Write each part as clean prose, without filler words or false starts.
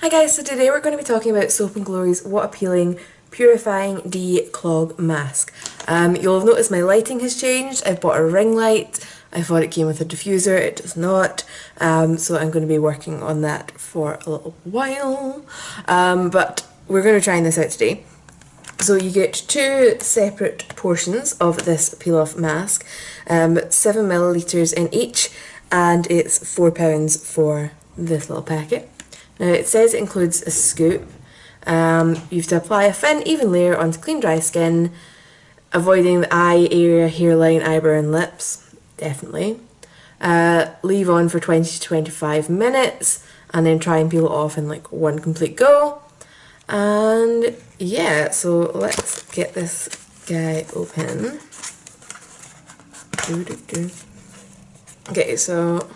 Hi guys, so today we're going to be talking about Soap & Glory's What Appealing Purifying Declog Mask. You'll have noticed my lighting has changed. I've bought a ring light. I thought it came with a diffuser, it does not. So I'm going to be working on that for a little while. But we're going to try this out today. So you get two separate portions of this peel-off mask, 7ml in each, and it's £4 for this little packet. Now it says it includes a scoop. You have to apply a thin, even layer onto clean, dry skin, avoiding the eye area, hairline, eyebrow and lips, definitely. Leave on for 20 to 25 minutes, and then try and peel it off in like one complete go. And yeah, so let's get this guy open. Okay, so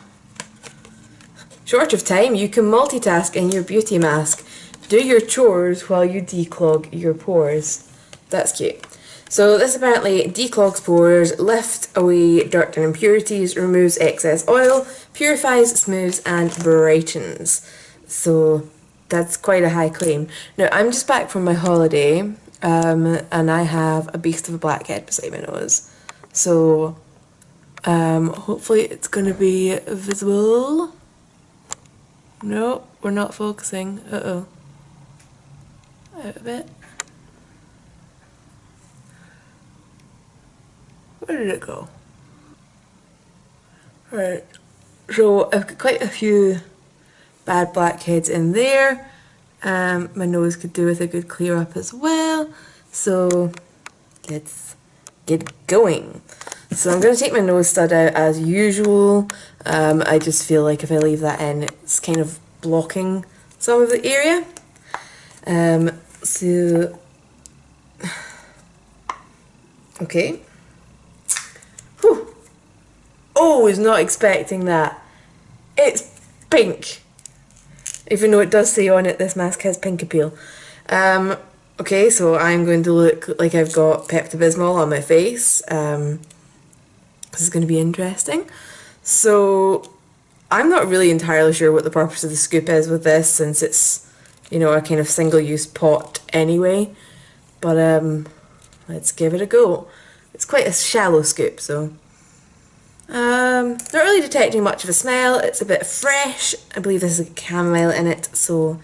short of time, you can multitask in your beauty mask. Do your chores while you declog your pores. That's cute. So this apparently declogs pores, lifts away dirt and impurities, removes excess oil, purifies, smooths and brightens. So that's quite a high claim. Now I'm just back from my holiday and I have a beast of a blackhead beside my nose. So hopefully it's going to be visible. No, we're not focusing. Uh-oh. Out of it. Where did it go? Right. So I've got quite a few bad blackheads in there. My nose could do with a good clear up as well. So let's get going. So I'm going to take my nose stud out as usual. I just feel like if I leave that in, it's kind of blocking some of the area. Okay. Whew. Oh, was not expecting that. It's pink. Even though it does say on it this mask has pink appeal. Okay, so I'm going to look like I've got Peptobismol on my face. This is going to be interesting. So I'm not really entirely sure what the purpose of the scoop is with this, since it's, you know, a kind of single-use pot anyway. But let's give it a go. It's quite a shallow scoop, so not really detecting much of a smell. It's a bit fresh. I believe there's a chamomile in it, so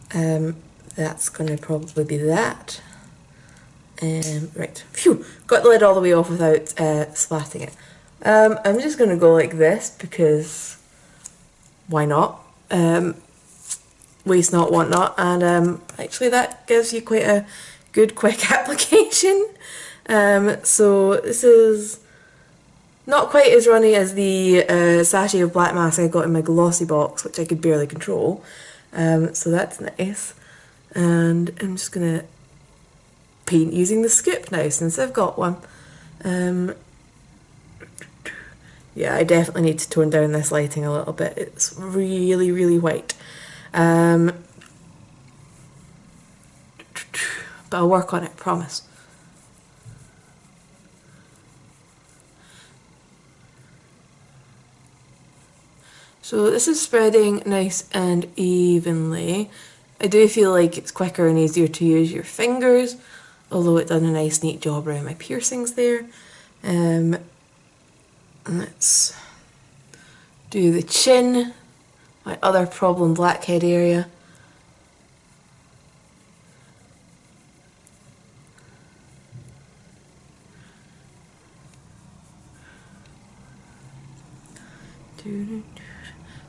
that's going to probably be that. Right, phew, got the lid all the way off without splatting it. I'm just going to go like this because why not? Waste not, want not, and actually that gives you quite a good quick application. So this is not quite as runny as the sachet of black mask I got in my glossy box, which I could barely control. So that's nice. And I'm just going to paint using the scoop now since I've got one. Yeah, I definitely need to tone down this lighting a little bit. It's really, really white. But I'll work on it, promise. So this is spreading nice and evenly. I do feel like it's quicker and easier to use your fingers, although it done a nice neat job around my piercings there. Let's do the chin, my other problem blackhead area.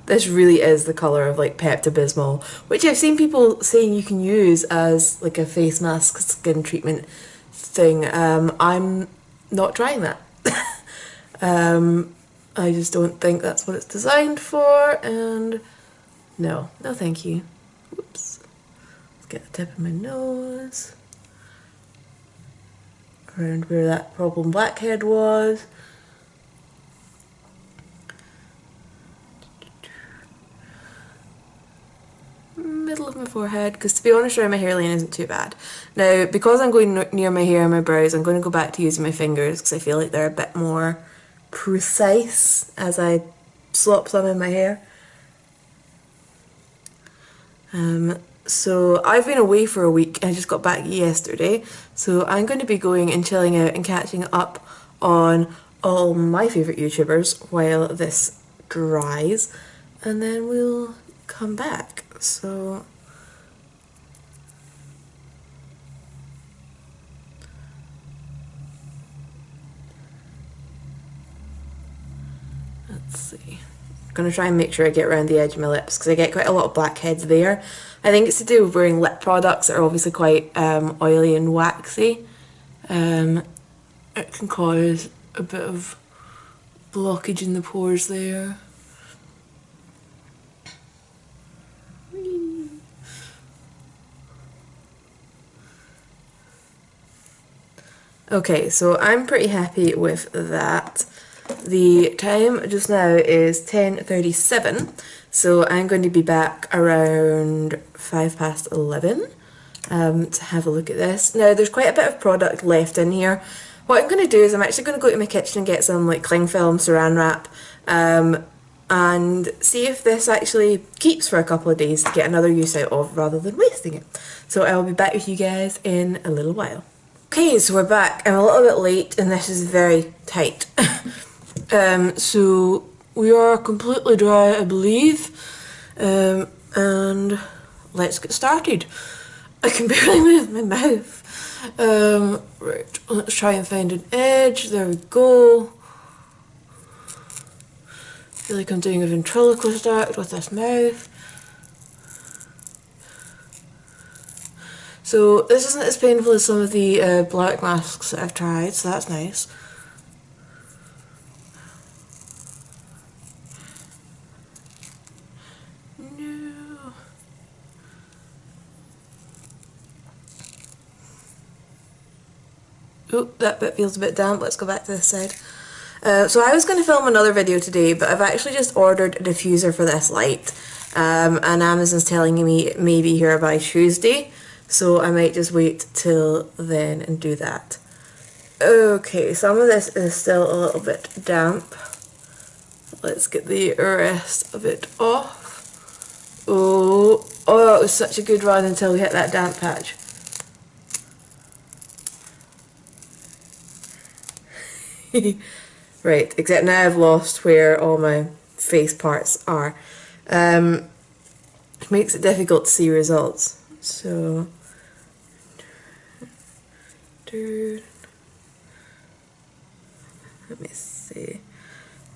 This really is the colour of like Peptobismol, which I've seen people saying you can use as like a face mask skin treatment thing. I'm not trying that. I just don't think that's what it's designed for, and no thank you. Whoops. Let's get the tip of my nose around where that problem blackhead was. Middle of my forehead, because to be honest around my hairline isn't too bad. Now because I'm going near my hair and my brows, I'm going to go back to using my fingers because I feel like they're a bit more precise as I slop some in my hair. So I've been away for a week. I just got back yesterday. So I'm going to be going and chilling out and catching up on all my favourite YouTubers while this dries. And then we'll come back. So let's see. I'm going to try and make sure I get around the edge of my lips because I get quite a lot of blackheads there. I think it's to do with wearing lip products that are obviously quite oily and waxy. It can cause a bit of blockage in the pores there. Okay, so I'm pretty happy with that. The time just now is 10:37, so I'm going to be back around 11:05 to have a look at this. Now there's quite a bit of product left in here. What I'm going to do is I'm actually going to go to my kitchen and get some like cling film saran wrap and see if this actually keeps for a couple of days to get another use out of rather than wasting it. So I'll be back with you guys in a little while. Okay, so we're back. I'm a little bit late and this is very tight. So we are completely dry, I believe, and let's get started. I can barely move my mouth. Right, let's try and find an edge. There we go. I feel like I'm doing a ventriloquist act with this mouth. So this isn't as painful as some of the black masks that I've tried, so that's nice. No. Oh, that bit feels a bit damp. Let's go back to this side. So I was going to film another video today, but I've actually just ordered a diffuser for this light. And Amazon's telling me it may be here by Tuesday. So I might just wait till then and do that. Okay, some of this is still a little bit damp. Let's get the rest of it off. Oh, it was such a good run until we hit that damp patch. Right, except now I've lost where all my face parts are. It makes it difficult to see results. So, let me see.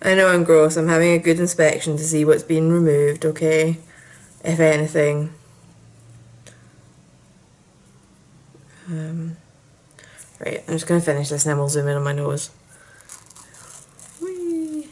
I know I'm gross. I'm having a good inspection to see what's been removed, okay? If anything. Right, I'm just going to finish this and then we'll zoom in on my nose. Whee!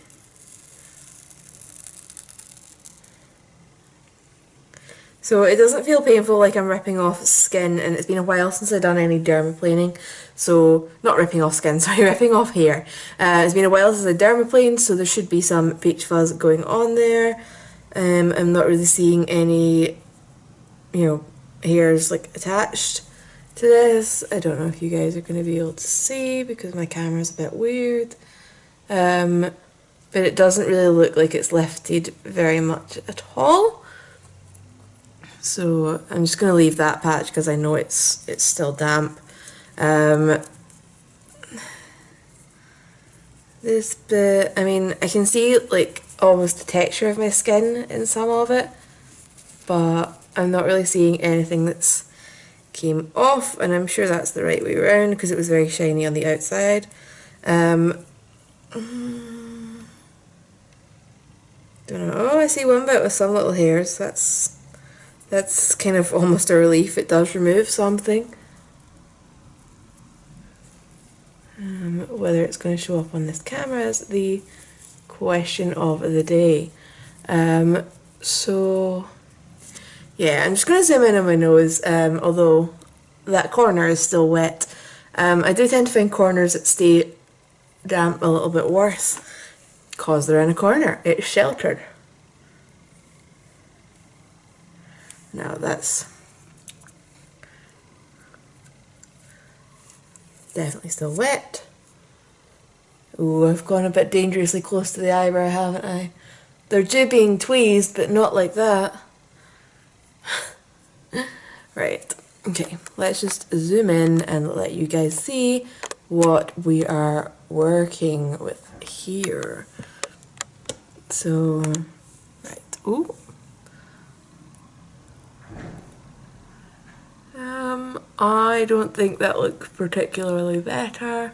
So it doesn't feel painful like I'm ripping off skin, and it's been a while since I've done any dermaplaning. So, not ripping off skin, sorry, ripping off hair. It's been a while since I dermaplaned, so there should be some peach fuzz going on there. I'm not really seeing any, hairs like attached to this. I don't know if you guys are going to be able to see because my camera's a bit weird. But it doesn't really look like it's lifted very much at all. So I'm just going to leave that patch because I know it's still damp. This bit, I mean, I can see like almost the texture of my skin in some of it, but I'm not really seeing anything that's came off, and I'm sure that's the right way around because it was very shiny on the outside. Don't know. Oh, I see one bit with some little hairs. That's kind of almost a relief. It does remove something. Whether it's going to show up on this camera is the question of the day. So, yeah, I'm just going to zoom in on my nose, although that corner is still wet. I do tend to find corners that stay damp a little bit worse because they're in a corner. It's sheltered. Now that's definitely still wet. Ooh, I've gone a bit dangerously close to the eyebrow, haven't I? They're due being tweezed, but not like that. Right, okay, let's just zoom in and let you guys see what we are working with here. So, right, ooh. I don't think that looks particularly better,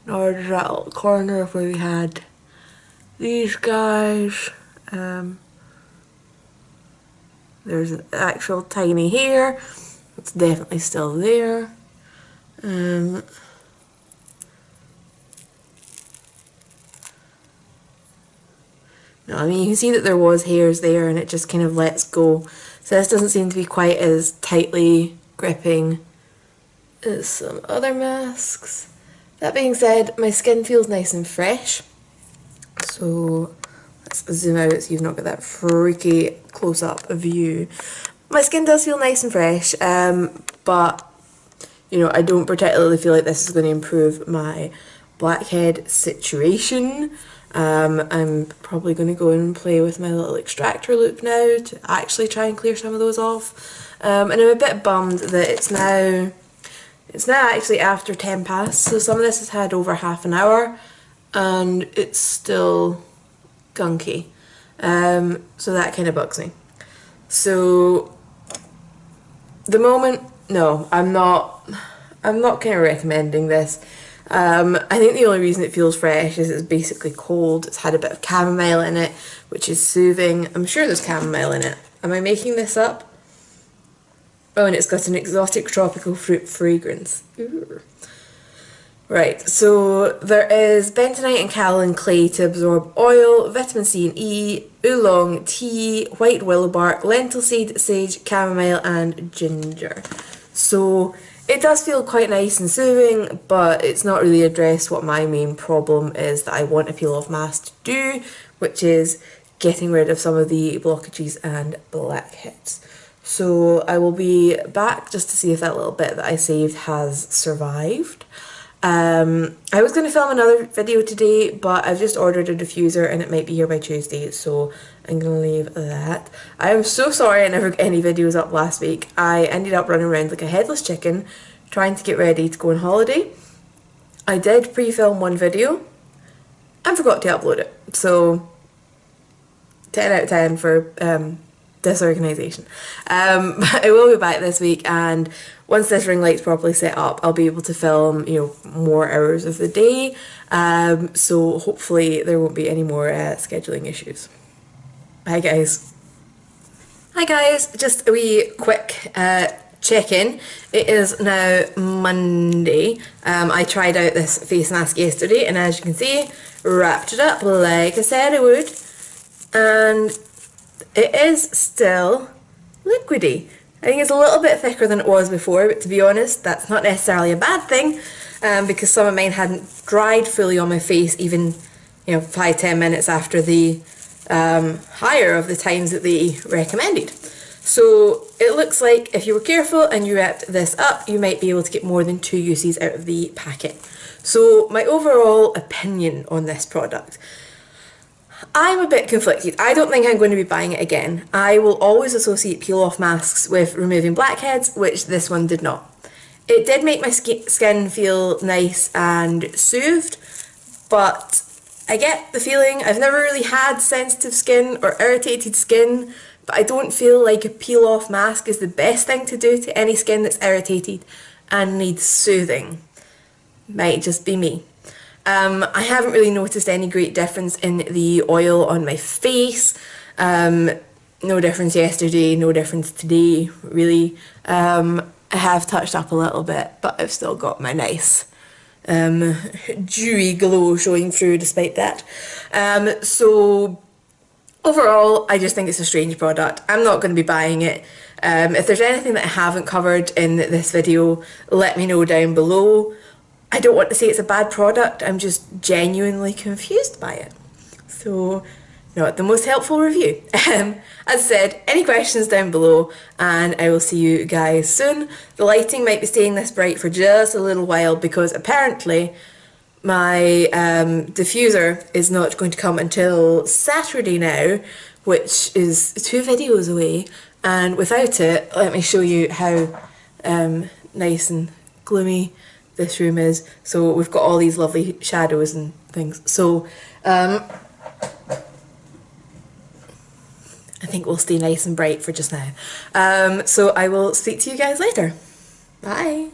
nor does that little corner where we had these guys. There's an actual tiny hair. It's definitely still there. No, I mean, you can see that there was hairs there and it just kind of lets go. So this doesn't seem to be quite as tightly gripping as some other masks. That being said, my skin feels nice and fresh. So let's zoom out so you've not got that freaky close-up view. My skin does feel nice and fresh, but you know, I don't particularly feel like this is going to improve my blackhead situation. I'm probably going to go and play with my little extractor loop now to actually try and clear some of those off. And I'm a bit bummed that it's now actually after 10 past, so some of this has had over half an hour and it's still gunky. So that kind of bugs me. So the moment, no, I'm not kind of recommending this. I think the only reason it feels fresh is it's basically cold. It's had a bit of chamomile in it, which is soothing. I'm sure there's chamomile in it. Am I making this up? Oh, and it's got an exotic tropical fruit fragrance. Ooh. Right, so there is bentonite and kaolin clay to absorb oil, vitamin C and E, oolong, tea, white willow bark, lentil seed, sage, chamomile and ginger. So it does feel quite nice and soothing, but it's not really addressed what my main problem is that I want a peel off mask to do, which is getting rid of some of the blockages and blackheads. So I will be back just to see if that little bit that I saved has survived. I was going to film another video today, but I've just ordered a diffuser and it might be here by Tuesday, so I'm going to leave that. I am so sorry I never got any videos up last week. I ended up running around like a headless chicken trying to get ready to go on holiday. I did pre-film one video and forgot to upload it, so 10 out of 10 for disorganisation. But I will be back this week, and once this ring light's properly set up, I'll be able to film, you know, more hours of the day. So hopefully there won't be any more scheduling issues. Bye guys. Hi guys, just a wee quick check-in. It is now Monday. I tried out this face mask yesterday, and as you can see, wrapped it up like I said I would. And it is still liquidy. I think it's a little bit thicker than it was before, but to be honest, that's not necessarily a bad thing, because some of mine hadn't dried fully on my face even, you know, 5-10 minutes after the higher of the times that they recommended. So it looks like if you were careful and you wrapped this up, you might be able to get more than 2 uses out of the packet. So my overall opinion on this product, I'm a bit conflicted. I don't think I'm going to be buying it again. I will always associate peel-off masks with removing blackheads, which this one did not. It did make my skin feel nice and soothed, but I get the feeling I've never really had sensitive skin or irritated skin, but I don't feel like a peel-off mask is the best thing to do to any skin that's irritated and needs soothing. Might just be me. I haven't really noticed any great difference in the oil on my face. No difference yesterday, no difference today, really. I have touched up a little bit, but I've still got my nice dewy glow showing through despite that. So overall, I just think it's a strange product. I'm not going to be buying it. If there's anything that I haven't covered in this video, let me know down below. I don't want to say it's a bad product, I'm just genuinely confused by it. So, not the most helpful review. As I said, any questions down below, and I will see you guys soon. The lighting might be staying this bright for just a little while because apparently my diffuser is not going to come until Saturday now, which is 2 videos away, And without it, let me show you how nice and gloomy this room is. So we've got all these lovely shadows and things. So I think we'll stay nice and bright for just now. So I will speak to you guys later. Bye.